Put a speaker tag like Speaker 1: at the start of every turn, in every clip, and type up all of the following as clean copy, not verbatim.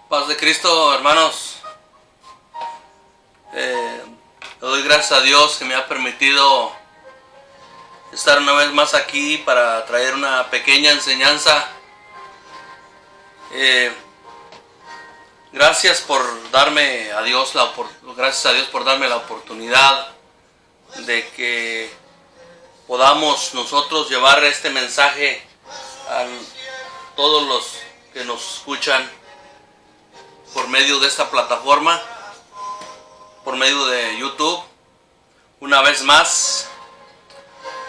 Speaker 1: Paz de Cristo, hermanos. Le doy gracias a Dios que me ha permitido estar una vez más aquí para traer una pequeña enseñanza. Gracias por darme a Dios gracias a Dios por darme la oportunidad de que podamos nosotros llevar este mensaje a todos los que nos escuchan por medio de esta plataforma, por medio de YouTube. Una vez más,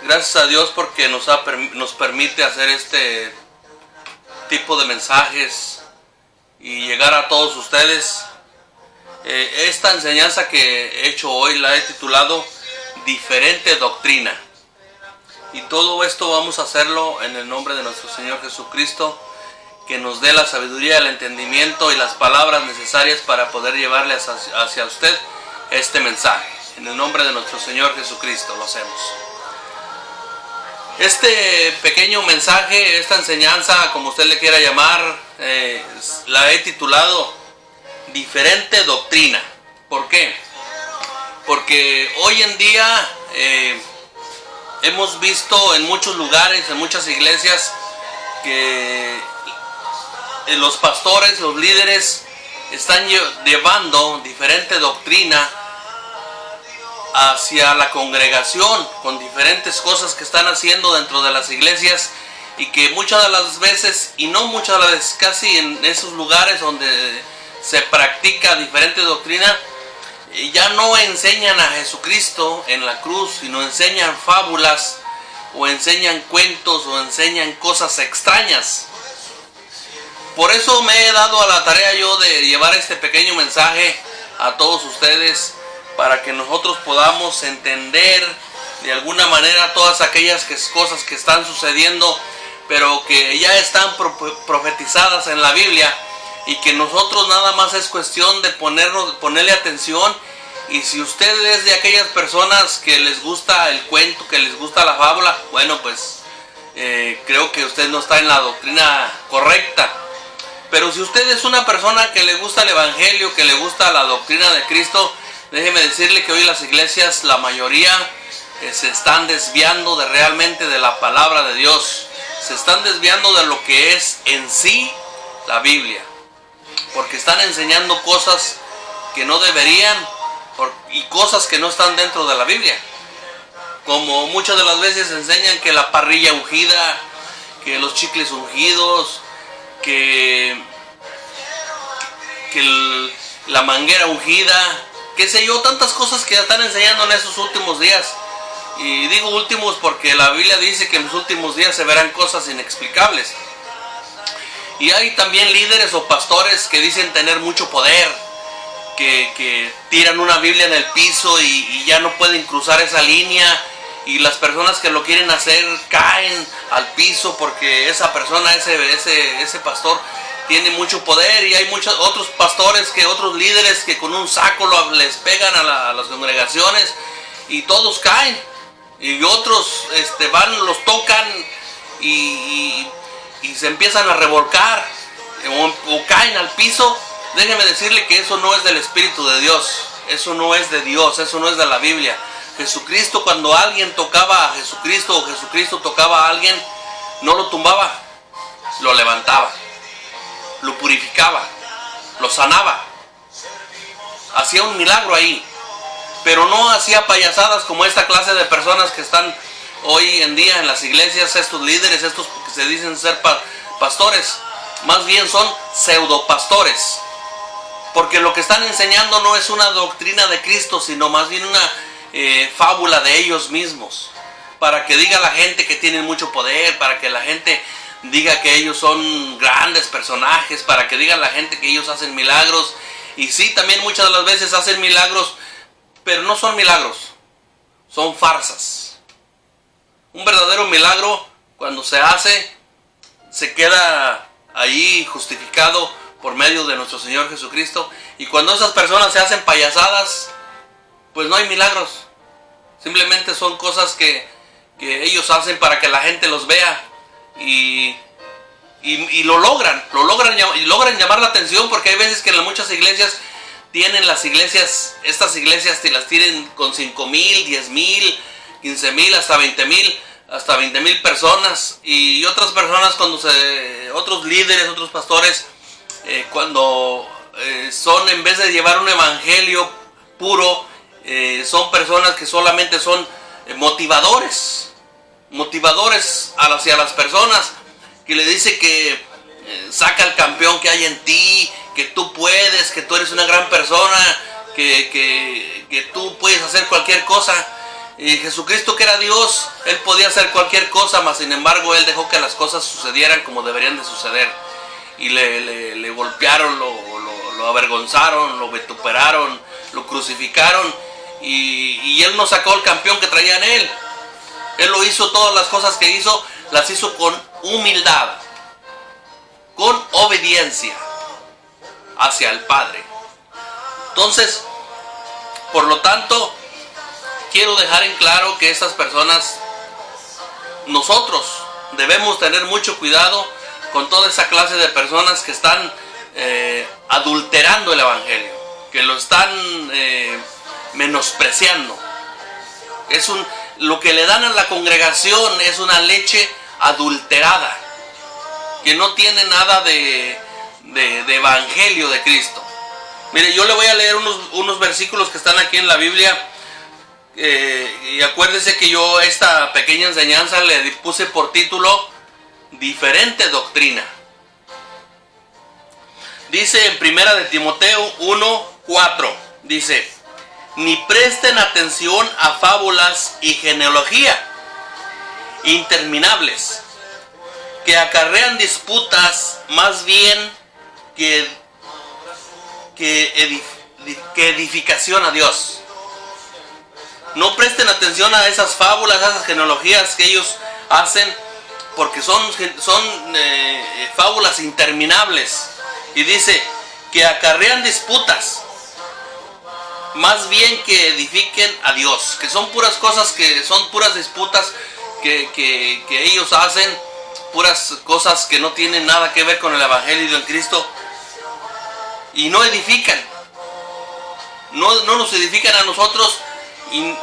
Speaker 1: gracias a Dios porque nos permite hacer este tipo de mensajes y llegar a todos ustedes. Esta enseñanza que he hecho hoy la he titulado Diferente Doctrina, y todo esto vamos a hacerlo en el nombre de nuestro Señor Jesucristo, que nos dé la sabiduría, el entendimiento y las palabras necesarias para poder llevarle hacia usted este mensaje. En el nombre de nuestro Señor Jesucristo lo hacemos. Este pequeño mensaje, esta enseñanza, como usted le quiera llamar, la he titulado Diferente Doctrina. ¿Por qué? Porque hoy en día hemos visto en muchos lugares, en muchas iglesias, que los pastores, los líderes están llevando diferente doctrina hacia la congregación con diferentes cosas que están haciendo dentro de las iglesias, y que muchas de las veces, y no muchas de las veces, casi en esos lugares donde se practica diferente doctrina, ya no enseñan a Jesucristo en la cruz, sino enseñan fábulas o enseñan cuentos o enseñan cosas extrañas. Por eso me he dado a la tarea yo de llevar este pequeño mensaje a todos ustedes, para que nosotros podamos entender de alguna manera todas aquellas cosas que están sucediendo, pero que ya están profetizadas en la Biblia, y que nosotros nada más es cuestión de ponerle atención. Y si usted es de aquellas personas que les gusta el cuento, que les gusta la fábula, bueno, pues creo que usted no está en la doctrina correcta. Pero si usted es una persona que le gusta el evangelio, que le gusta la doctrina de Cristo, déjeme decirle que hoy las iglesias, la mayoría, se están desviando realmente de la palabra de Dios. Se están desviando de lo que es en sí la Biblia, porque están enseñando cosas que no deberían, y cosas que no están dentro de la Biblia. Como muchas de las veces enseñan que la parrilla ungida, que los chicles ungidos, que la manguera ungida, qué sé yo, tantas cosas que están enseñando en estos últimos días. Y digo últimos porque la Biblia dice que en los últimos días se verán cosas inexplicables. Y hay también líderes o pastores que dicen tener mucho poder, que tiran una Biblia en el piso y ya no pueden cruzar esa línea, y las personas que lo quieren hacer caen al piso porque esa persona, ese pastor tiene mucho poder. Y hay muchos otros pastores, otros líderes que con un saco les pegan a las congregaciones y todos caen, y otros los tocan y se empiezan a revolcar o caen al piso. Déjeme decirle que eso no es del Espíritu de Dios, eso no es de Dios, eso no es de la Biblia. Jesucristo, cuando alguien tocaba a Jesucristo o Jesucristo tocaba a alguien, no lo tumbaba, lo levantaba, lo purificaba, lo sanaba, hacía un milagro ahí. Pero no hacía payasadas como esta clase de personas que están hoy en día en las iglesias, estos líderes, estos que se dicen ser pastores. Más bien son pseudopastores, porque lo que están enseñando no es una doctrina de Cristo, sino más bien una fábula de ellos mismos, para que diga la gente que tienen mucho poder, para que la gente diga que ellos son grandes personajes, para que diga la gente que ellos hacen milagros. Y sí, también muchas de las veces hacen milagros, pero no son milagros, son farsas. Un verdadero milagro, cuando se hace, se queda ahí justificado por medio de nuestro Señor Jesucristo. Y cuando esas personas se hacen payasadas, pues no hay milagros. Simplemente son cosas que ellos hacen para que la gente los vea. Y Y logran llamar la atención, porque hay veces que en muchas iglesias tienen estas iglesias te las tienen con 5,000, 10,000, 15,000, hasta 20,000 personas. Y otras personas, otros líderes, otros pastores, cuando son, en vez de llevar un evangelio puro, son personas que solamente son motivadores hacia las personas, que le dice que saca el campeón que hay en ti, que tú puedes, que tú eres una gran persona, que tú puedes hacer cualquier cosa. Y Jesucristo, que era Dios, Él podía hacer cualquier cosa, mas sin embargo Él dejó que las cosas sucedieran como deberían de suceder. Y le golpearon, lo avergonzaron, lo vituperaron, lo crucificaron, y Él no sacó el campeón que traía en Él. Él lo hizo, todas las cosas que hizo, las hizo con humildad, con obediencia hacia el Padre. Entonces, por lo tanto, quiero dejar en claro que estas personas, nosotros debemos tener mucho cuidado con toda esa clase de personas que están adulterando el evangelio, que lo están menospreciando. Lo que le dan a la congregación es una leche adulterada, que no tiene nada de evangelio de Cristo. Mire, yo le voy a leer unos versículos que están aquí en la Biblia, y acuérdese que yo esta pequeña enseñanza le puse por título Diferente Doctrina. Dice en 1 de Timoteo 1:4, dice: ni presten atención a fábulas y genealogía interminables, que acarrean disputas más bien que edificación a Dios. No presten atención a esas fábulas, a esas genealogías que ellos hacen, porque son fábulas interminables. Y dice que acarrean disputas más bien que edifiquen a Dios, que son puras cosas, que son puras disputas que ellos hacen, puras cosas que no tienen nada que ver con el evangelio en Cristo, y no edifican, no nos edifican a nosotros, y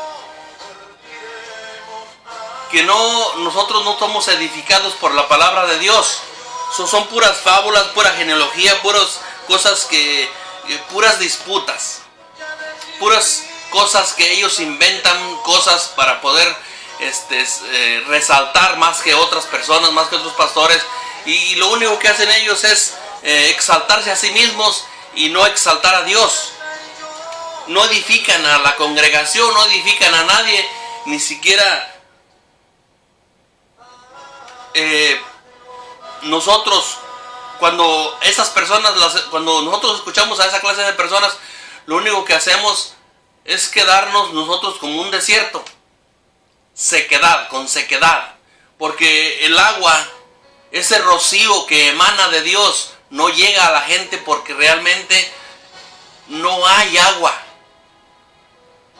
Speaker 1: que nosotros no somos edificados por la palabra de Dios. Son puras fábulas, pura genealogía, puras cosas puras disputas, puras cosas que ellos inventan, cosas para poder resaltar más que otras personas, más que otros pastores, y lo único que hacen ellos es exaltarse a sí mismos y no exaltar a Dios. No edifican a la congregación, no edifican a nadie, ni siquiera nosotros. Cuando nosotros escuchamos a esa clase de personas, lo único que hacemos es quedarnos nosotros como un desierto, con sequedad, porque el agua, ese rocío que emana de Dios, no llega a la gente, porque realmente no hay agua,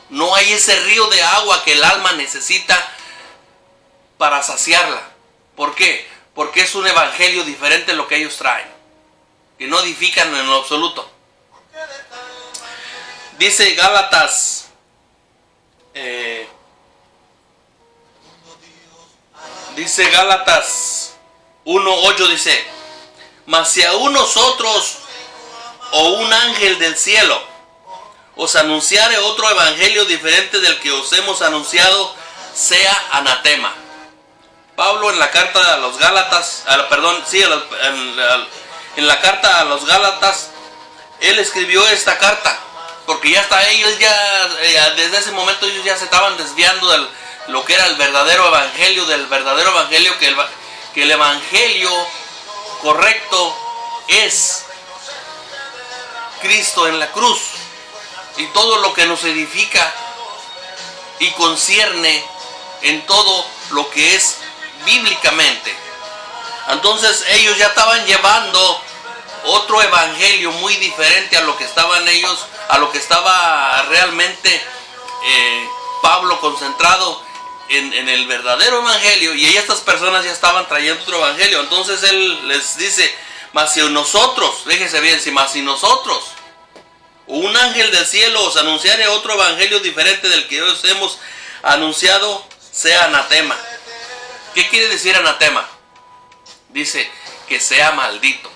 Speaker 1: no hay ese río de agua que el alma necesita para saciarla. ¿Por qué? Porque es un evangelio diferente a lo que ellos traen, que no edifican en lo absoluto. Dice Gálatas 1:8, dice: mas si aún nosotros o un ángel del cielo os anunciare otro evangelio diferente del que os hemos anunciado, sea anatema. Pablo en la carta a los Gálatas, en la carta a los Gálatas, él escribió esta carta, porque desde ese momento ellos ya se estaban desviando de lo que era el verdadero evangelio, que el evangelio correcto es Cristo en la cruz, y todo lo que nos edifica y concierne en todo lo que es bíblicamente. Entonces ellos ya estaban llevando otro evangelio muy diferente a lo que estaban ellos, a lo que estaba realmente Pablo concentrado en el verdadero evangelio, y estas personas ya estaban trayendo otro evangelio. Entonces él les dice, mas si nosotros, fíjense bien, mas si nosotros, un ángel del cielo os anunciare otro evangelio diferente del que os hemos anunciado, sea anatema. ¿Qué quiere decir anatema? Dice que sea maldito.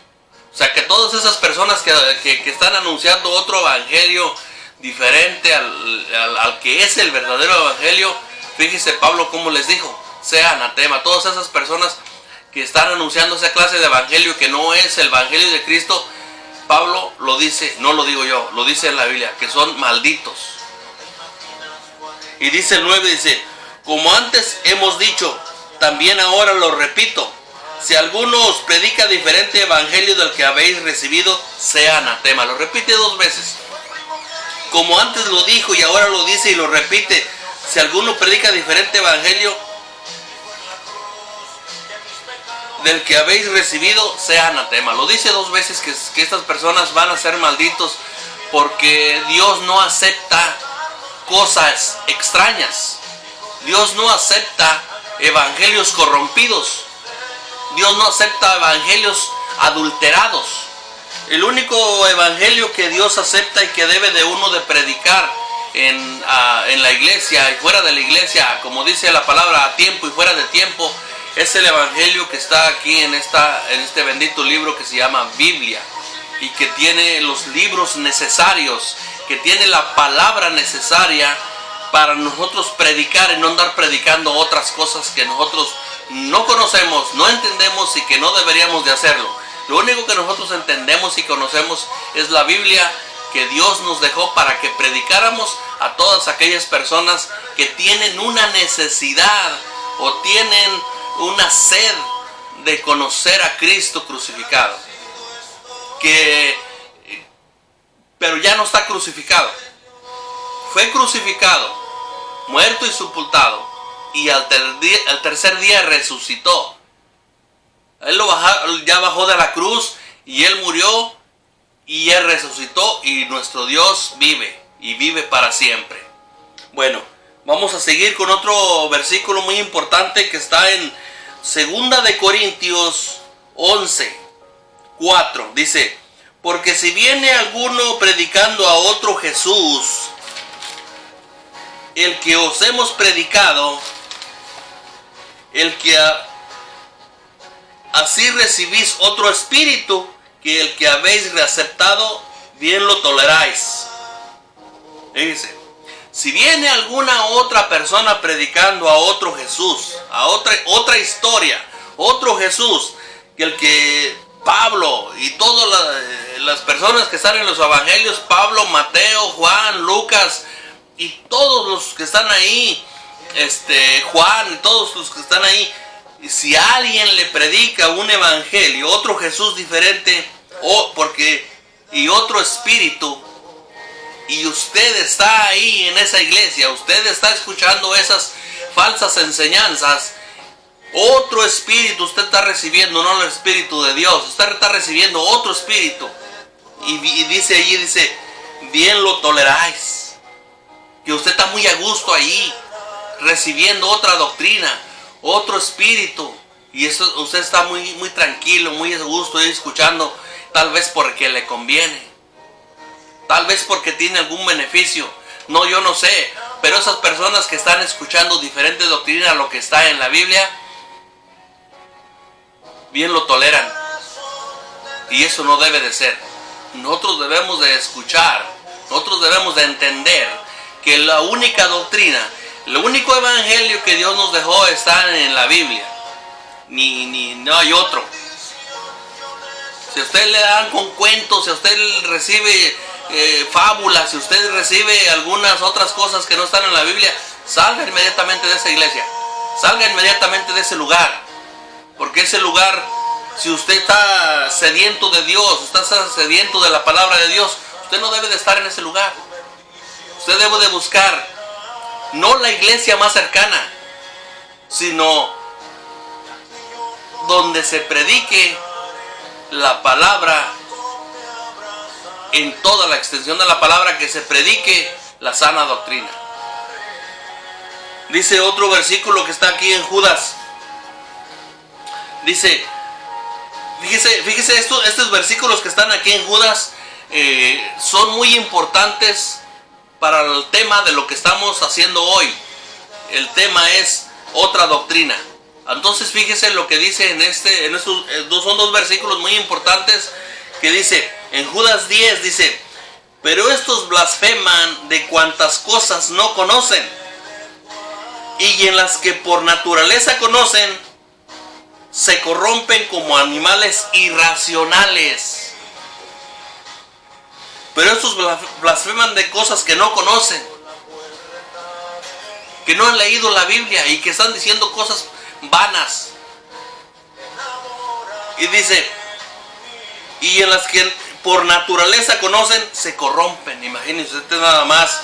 Speaker 1: O sea, que todas esas personas que están anunciando otro evangelio diferente al que es el verdadero evangelio, fíjese Pablo cómo les dijo, sea anatema. Todas esas personas que están anunciando esa clase de evangelio que no es el evangelio de Cristo, Pablo lo dice, no lo digo yo, lo dice en la Biblia, que son malditos. Y dice el 9, dice, como antes hemos dicho, también ahora lo repito, si alguno os predica diferente evangelio del que habéis recibido, sea anatema. Lo repite 2 veces. Como antes lo dijo y ahora lo dice y lo repite, si alguno predica diferente evangelio del que habéis recibido, sea anatema. Lo dice 2 veces que estas personas van a ser malditos porque Dios no acepta cosas extrañas. Dios no acepta evangelios corrompidos. Dios no acepta evangelios adulterados. El único evangelio que Dios acepta y que debe de uno de predicar en la iglesia y fuera de la iglesia, como dice la palabra, a tiempo y fuera de tiempo, es el evangelio que está aquí en este bendito libro que se llama Biblia, y que tiene los libros necesarios, que tiene la palabra necesaria para nosotros predicar y no andar predicando otras cosas que nosotros no conocemos, no entendemos y que no deberíamos de hacerlo. Lo único que nosotros entendemos y conocemos es la Biblia que Dios nos dejó para que predicáramos a todas aquellas personas que tienen una necesidad o tienen una sed de conocer a Cristo crucificado, pero ya no está crucificado, fue crucificado, muerto y sepultado, y al tercer día resucitó. Él ya bajó de la cruz y Él murió y Él resucitó, y nuestro Dios vive y vive para siempre. Bueno, vamos a seguir con otro versículo muy importante que está en 2 de Corintios 11, 4. Dice, porque si viene alguno predicando a otro Jesús, el que os hemos predicado, el que así recibís otro espíritu que el que habéis reaceptado, bien lo toleráis. Fíjense, si viene alguna otra persona predicando a otro Jesús, a otra historia, otro Jesús, que el que Pablo y todas las personas que están en los evangelios, Pablo, Mateo, Juan, Lucas y todos los que están ahí, Juan, todos los que están ahí, si alguien le predica un evangelio, otro Jesús diferente, y otro espíritu, y usted está ahí en esa iglesia, usted está escuchando esas falsas enseñanzas, otro espíritu usted está recibiendo, no el espíritu de Dios, usted está recibiendo otro espíritu, y dice allí, dice, bien lo toleráis, que usted está muy a gusto ahí, recibiendo otra doctrina, otro espíritu, y eso usted está muy, muy tranquilo, muy a gusto ahí escuchando, tal vez porque le conviene, tal vez porque tiene algún beneficio, no, yo no sé, pero esas personas que están escuchando diferentes doctrinas a lo que está en la Biblia, bien lo toleran, y eso no debe de ser. Nosotros debemos de escuchar, nosotros debemos de entender que la única doctrina, el único evangelio que Dios nos dejó está en la Biblia. No hay otro. Si a usted le dan con cuentos, si a usted recibe fábulas, si usted recibe algunas otras cosas que no están en la Biblia, salga inmediatamente de esa iglesia. Salga inmediatamente de ese lugar. Porque ese lugar, si usted está sediento de Dios, usted está sediento de la palabra de Dios, usted no debe de estar en ese lugar. Usted debe de buscar no la iglesia más cercana, sino donde se predique la palabra en toda la extensión de la palabra, que se predique la sana doctrina. Dice otro versículo que está aquí en Judas. Dice, fíjese estos versículos que están aquí en Judas son muy importantes para el tema de lo que estamos haciendo hoy. El tema es otra doctrina. Entonces fíjese lo que dice son dos versículos muy importantes que dice, en Judas 10 dice, pero estos blasfeman de cuantas cosas no conocen, y en las que por naturaleza conocen, se corrompen como animales irracionales. Pero estos blasfeman de cosas que no conocen, que no han leído la Biblia y que están diciendo cosas vanas. Y dice, y en las que por naturaleza conocen, se corrompen. Imagínense usted nada más,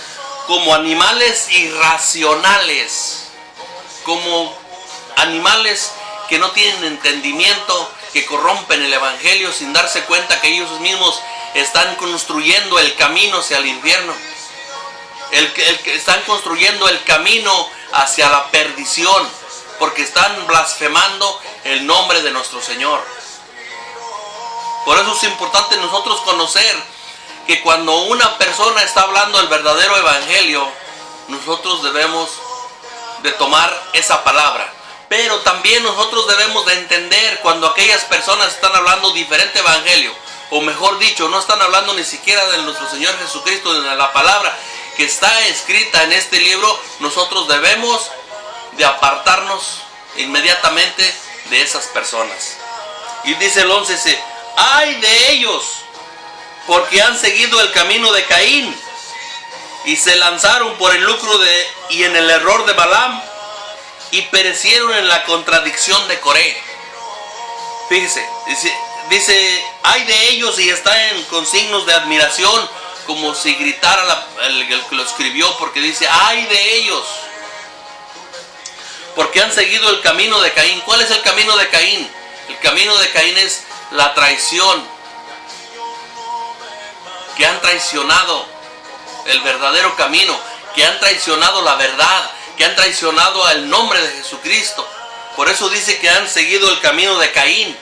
Speaker 1: como animales irracionales, como animales que no tienen entendimiento, que corrompen el evangelio sin darse cuenta que ellos mismos están construyendo el camino hacia el infierno. Que están construyendo el camino hacia la perdición, porque están blasfemando el nombre de nuestro Señor. Por eso es importante nosotros conocer que cuando una persona está hablando el verdadero evangelio, nosotros debemos de tomar esa palabra. Pero también nosotros debemos de entender cuando aquellas personas están hablando diferente evangelio, o mejor dicho, no están hablando ni siquiera de nuestro Señor Jesucristo, de la palabra que está escrita en este libro. Nosotros debemos de apartarnos inmediatamente de esas personas. Y dice el 11, dice, ¡ay de ellos! Porque han seguido el camino de Caín y se lanzaron por el lucro y en el error de Balaam, y perecieron en la contradicción de Coré. Fíjese, dice, ¡ay de ellos! Y está con signos de admiración, como si gritara el que lo escribió, porque dice, ¡ay de ellos! Porque han seguido el camino de Caín. ¿Cuál es el camino de Caín? El camino de Caín es la traición. Que han traicionado el verdadero camino, que han traicionado la verdad, que han traicionado al nombre de Jesucristo. Por eso dice que han seguido el camino de Caín.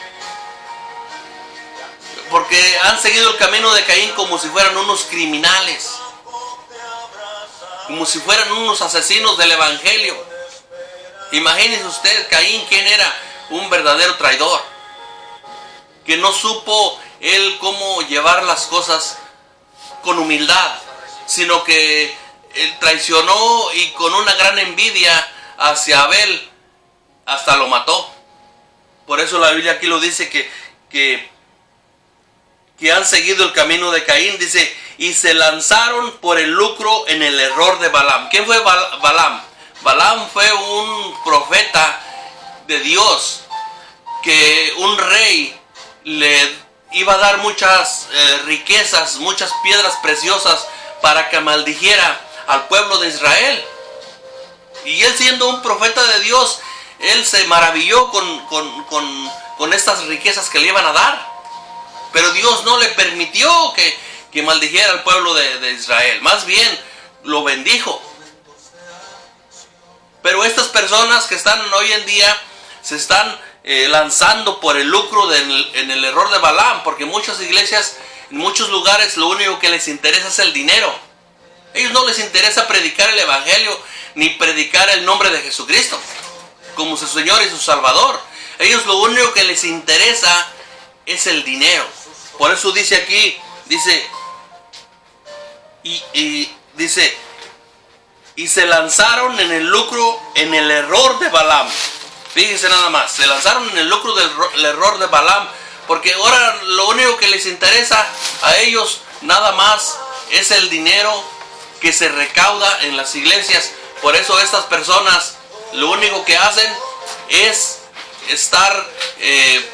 Speaker 1: Porque han seguido el camino de Caín como si fueran unos criminales, como si fueran unos asesinos del evangelio. Imagínese usted, Caín, ¿quién era? Un verdadero traidor, que no supo él cómo llevar las cosas con humildad, sino que él traicionó, y con una gran envidia hacia Abel hasta lo mató. Por eso la Biblia aquí lo dice que han seguido el camino de Caín, dice, y se lanzaron por el lucro en el error de Balaam. ¿Quién fue Balaam? Balaam fue un profeta de Dios, que un rey le iba a dar muchas riquezas, muchas piedras preciosas para que maldijera al pueblo de Israel. Y él, siendo un profeta de Dios, él se maravilló con estas riquezas que le iban a dar. Pero Dios no le permitió que maldijera al pueblo de Israel. Más bien lo bendijo. Pero estas personas que están hoy en día se están lanzando por el lucro en el error de Balaam. Porque muchas iglesias, en muchos lugares, lo único que les interesa es el dinero. A ellos no les interesa predicar el evangelio, ni predicar el nombre de Jesucristo como su Señor y su Salvador. A ellos lo único que les interesa es el dinero. Por eso dice aquí, dice, y se lanzaron en el lucro, en el error de Balaam. Fíjense nada más, se lanzaron en el lucro del error de Balaam, porque ahora lo único que les interesa a ellos nada más es el dinero que se recauda en las iglesias. Por eso estas personas lo único que hacen es estar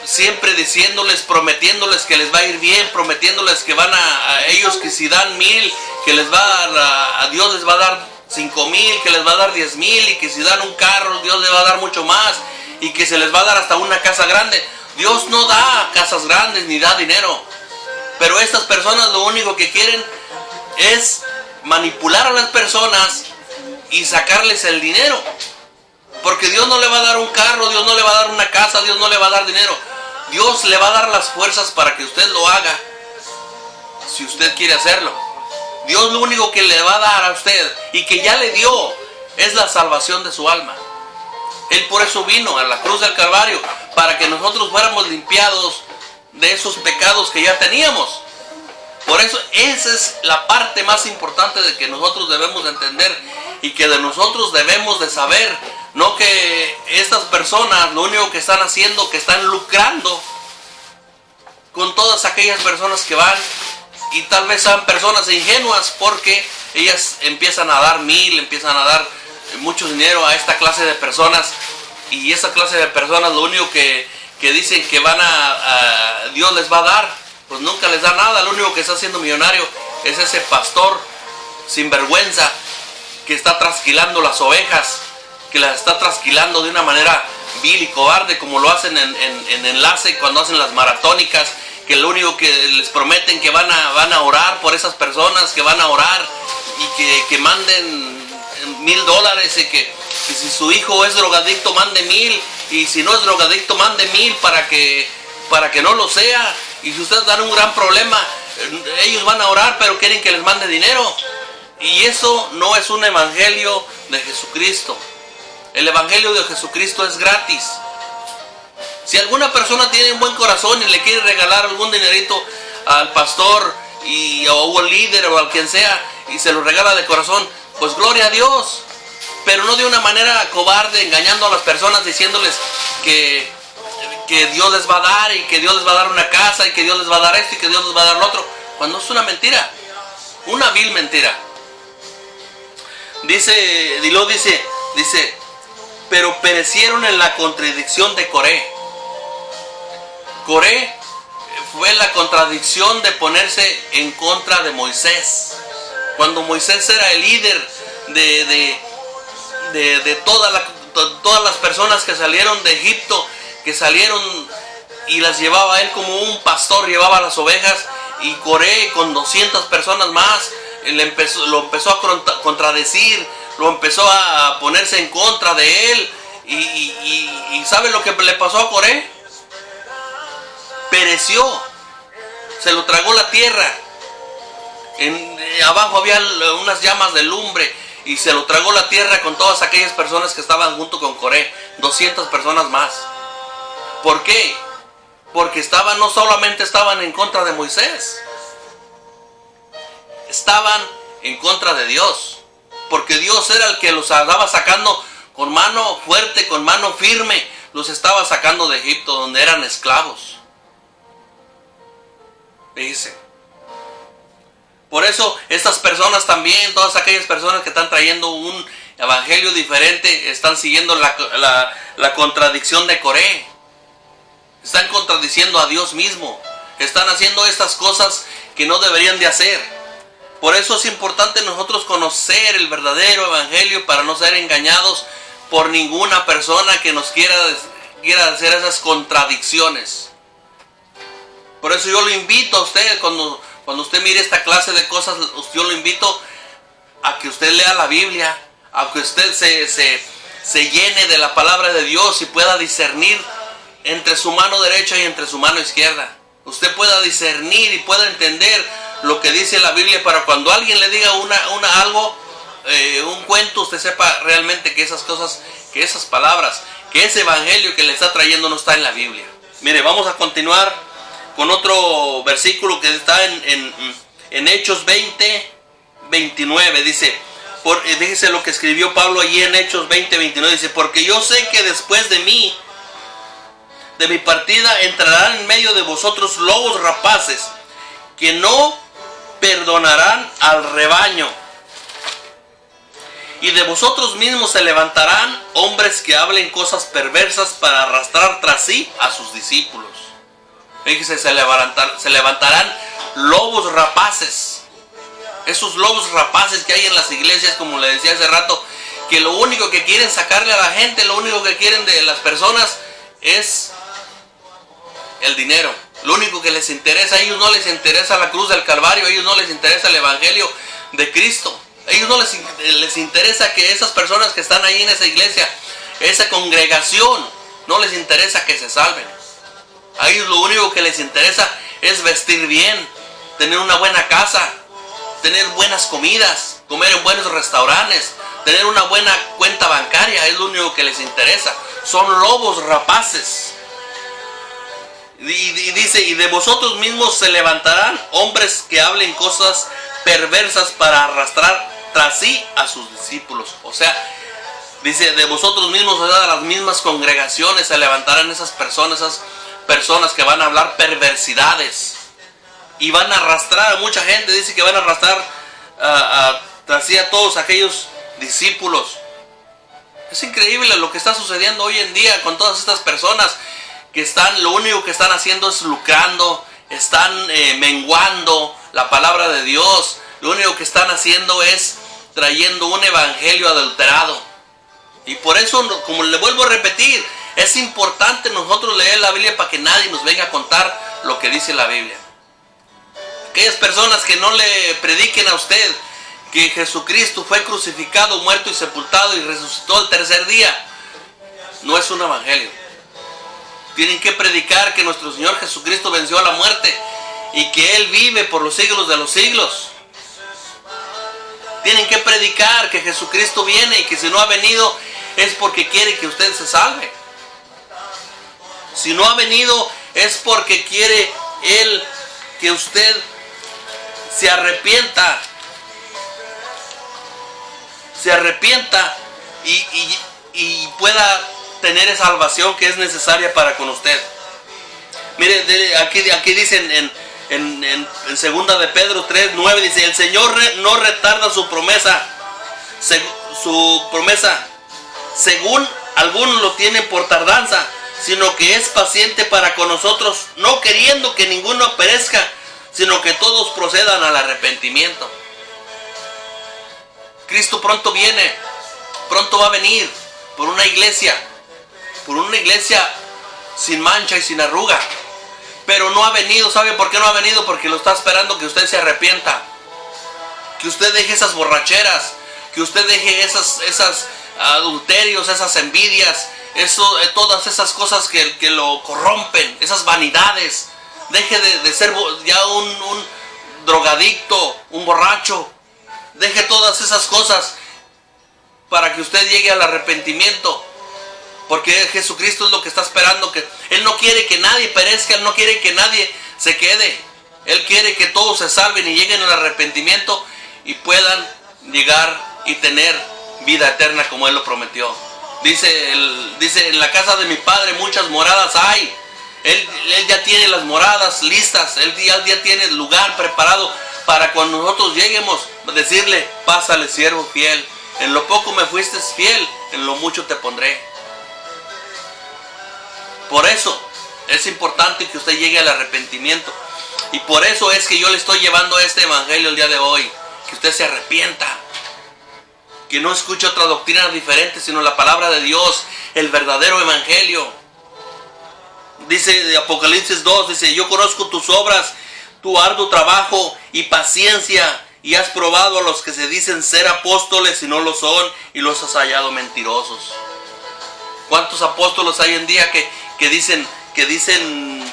Speaker 1: siempre diciéndoles, prometiéndoles que les va a ir bien, prometiéndoles que van a ellos, que si dan 1,000, que les va a Dios les va a dar 5,000, que les va a dar 10,000, y que si dan un carro, Dios les va a dar mucho más, y que se les va a dar hasta una casa grande. Dios no da casas grandes ni da dinero, pero estas personas lo único que quieren es manipular a las personas y sacarles el dinero. Porque Dios no le va a dar un carro, Dios no le va a dar una casa, Dios no le va a dar dinero. Dios le va a dar las fuerzas para que usted lo haga, si usted quiere hacerlo. Dios lo único que le va a dar a usted, y que ya le dio, es la salvación de su alma. Él por eso vino a la cruz del Calvario, para que nosotros fuéramos limpiados de esos pecados que ya teníamos. Por eso esa es la parte más importante de que nosotros debemos de entender, y que de nosotros debemos de saber. No que estas personas lo único que están haciendo, que están lucrando con todas aquellas personas que van, y tal vez sean personas ingenuas, porque ellas empiezan a dar empiezan a dar mucho dinero a esta clase de personas, y esta clase de personas lo único que dicen que Dios les va a dar, pues nunca les da nada. Lo único que está haciendo millonario es ese pastor sinvergüenza que está trasquilando las ovejas, que las está trasquilando de una manera vil y cobarde, como lo hacen en enlace cuando hacen las maratónicas, que lo único que les prometen que van a orar por esas personas, que van a orar y que manden $1,000, y que si su hijo es drogadicto mande 1,000, y si no es drogadicto mande 1,000 para que no lo sea. Y si ustedes dan un gran problema, ellos van a orar, pero quieren que les mande dinero. Y eso no es un evangelio de Jesucristo. El evangelio de Jesucristo es gratis. Si alguna persona tiene un buen corazón y le quiere regalar algún dinerito al pastor o al líder o al quien sea, y se lo regala de corazón, pues gloria a Dios. Pero no de una manera cobarde, engañando a las personas, diciéndoles que Dios les va a dar, y que Dios les va a dar una casa, y que Dios les va a dar esto, y que Dios les va a dar lo otro, cuando es una mentira, una vil mentira. Dice, pero perecieron en la contradicción de Coré. Coré fue la contradicción de ponerse en contra de Moisés. Cuando Moisés era el líder de todas las personas que salieron de Egipto, que salieron y las llevaba él como un pastor, llevaba las ovejas, y Coré con 200 personas más lo empezó a contradecir, lo empezó a ponerse en contra de él, y ¿sabe lo que le pasó a Coré? Pereció, se lo tragó la tierra. Abajo había unas llamas de lumbre, y se lo tragó la tierra con todas aquellas personas que estaban junto con Coré, 200 personas más. ¿Por qué? Porque no solamente estaban en contra de Moisés, estaban en contra de Dios, porque Dios era el que los andaba sacando con mano fuerte, con mano firme, los estaba sacando de Egipto, donde eran esclavos. Dice. Por eso estas personas también, todas aquellas personas que están trayendo un evangelio diferente, están siguiendo la contradicción de Coré. Están contradiciendo a Dios mismo. Están haciendo estas cosas que no deberían de hacer. Por eso es importante nosotros conocer el verdadero evangelio, para no ser engañados por ninguna persona que nos quiera hacer esas contradicciones. Por eso yo lo invito a usted, cuando usted mire esta clase de cosas, yo lo invito a que usted lea la Biblia, a que usted se llene de la palabra de Dios y pueda discernir entre su mano derecha y entre su mano izquierda. Usted pueda discernir y pueda entender lo que dice la Biblia, para cuando alguien le diga algo, un cuento, usted sepa realmente que esas cosas, que esas palabras, que ese evangelio que le está trayendo no está en la Biblia. Mire, vamos a continuar con otro versículo que está en Hechos 20:29. Dice lo que escribió Pablo allí en Hechos 20:29. Dice: porque yo sé que después de mi partida, entrarán en medio de vosotros lobos rapaces, que no perdonarán al rebaño. Y de vosotros mismos se levantarán hombres que hablen cosas perversas para arrastrar tras sí a sus discípulos. Fíjese, se levantarán lobos rapaces. Esos lobos rapaces que hay en las iglesias, como le decía hace rato, que lo único que quieren sacarle a la gente, lo único que quieren de las personas es el dinero. Lo único que les interesa, a ellos no les interesa la cruz del Calvario, a ellos no les interesa el evangelio de Cristo. A ellos no les interesa que esas personas que están ahí en esa iglesia, esa congregación, no les interesa que se salven. A ellos lo único que les interesa es vestir bien, tener una buena casa, tener buenas comidas, comer en buenos restaurantes, tener una buena cuenta bancaria, es lo único que les interesa. Son lobos rapaces. Y dice, y de vosotros mismos se levantarán hombres que hablen cosas perversas para arrastrar tras sí a sus discípulos. O sea, dice, de vosotros mismos, o sea, de las mismas congregaciones se levantarán esas personas que van a hablar perversidades y van a arrastrar a mucha gente. Dice que van a arrastrar tras sí a todos aquellos discípulos. Es increíble lo que está sucediendo hoy en día con todas estas personas que lo único que están haciendo es lucrando, están menguando la palabra de Dios. Lo único que están haciendo es trayendo un evangelio adulterado. Y por eso, como le vuelvo a repetir, es importante nosotros leer la Biblia para que nadie nos venga a contar lo que dice la Biblia. Aquellas personas que no le prediquen a usted que Jesucristo fue crucificado, muerto y sepultado y resucitó al tercer día, no es un evangelio. Tienen que predicar que nuestro Señor Jesucristo venció a la muerte y que Él vive por los siglos de los siglos. Tienen que predicar que Jesucristo viene y que si no ha venido es porque quiere que usted se salve. Si no ha venido es porque quiere Él que usted se arrepienta y pueda tener esa salvación que es necesaria para con usted. Mire, aquí dicen en 2 de Pedro 3:9, dice, el Señor no retarda su promesa, según algunos lo tienen por tardanza, sino que es paciente para con nosotros, no queriendo que ninguno perezca, sino que todos procedan al arrepentimiento. Cristo pronto viene, pronto va a venir por una iglesia sin mancha y sin arruga. Pero no ha venido. ¿Sabe por qué no ha venido? Porque lo está esperando que usted se arrepienta, que usted deje esas borracheras, que usted deje esos adulterios, esas envidias, todas esas cosas que lo corrompen, esas vanidades. Deje de ser ya un drogadicto, un borracho. Deje todas esas cosas para que usted llegue al arrepentimiento. Porque Jesucristo es lo que está esperando. Que Él no quiere que nadie perezca. Él no quiere que nadie se quede. Él quiere que todos se salven y lleguen al arrepentimiento y puedan llegar y tener vida eterna como Él lo prometió. Dice, en la casa de mi Padre muchas moradas hay. Él ya tiene las moradas listas. Él ya tiene el lugar preparado para cuando nosotros lleguemos decirle, pásale siervo fiel. En lo poco me fuiste fiel, en lo mucho te pondré. Por eso es importante que usted llegue al arrepentimiento. Y por eso es que yo le estoy llevando este evangelio el día de hoy. Que usted se arrepienta. Que no escuche otra doctrina diferente, sino la palabra de Dios, el verdadero evangelio. Dice de Apocalipsis 2, dice, yo conozco tus obras, tu arduo trabajo y paciencia, y has probado a los que se dicen ser apóstoles y no lo son, y los has hallado mentirosos. ¿Cuántos apóstoles hay en día que dicen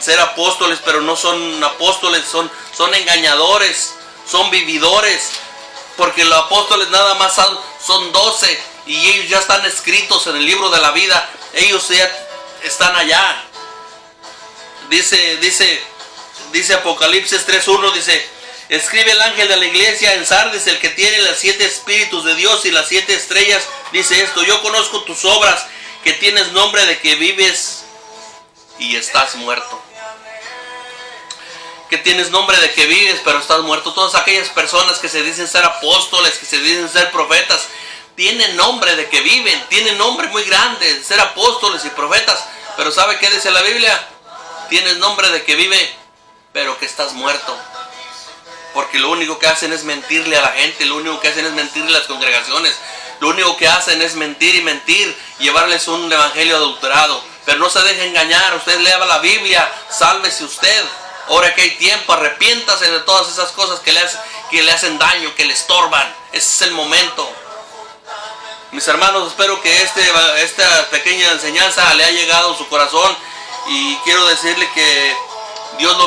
Speaker 1: ser apóstoles, pero no son apóstoles, son engañadores, son vividores? Porque los apóstoles nada más son 12 y ellos ya están escritos en el libro de la vida. Ellos ya están allá. Dice Apocalipsis 3:1, dice, escribe el ángel de la iglesia en Sardis, el que tiene los 7 espíritus de Dios y las 7 estrellas, dice esto, yo conozco tus obras, que tienes nombre de que vives y estás muerto. Que tienes nombre de que vives pero estás muerto. Todas aquellas personas que se dicen ser apóstoles, que se dicen ser profetas, tienen nombre de que viven, tienen nombre muy grande, ser apóstoles y profetas. Pero ¿sabe qué dice la Biblia? Tienes nombre de que vive, pero que estás muerto. Porque lo único que hacen es mentirle a la gente, lo único que hacen es mentirle a las congregaciones, lo único que hacen es mentir y mentir, llevarles un evangelio adulterado. Pero no se deje engañar, usted lea la Biblia, sálvese usted. Ahora que hay tiempo, arrepiéntase de todas esas cosas que le hacen daño, que le estorban. Ese es el momento. Mis hermanos, espero que esta pequeña enseñanza le haya llegado a su corazón y quiero decirle que Dios lo bendiga.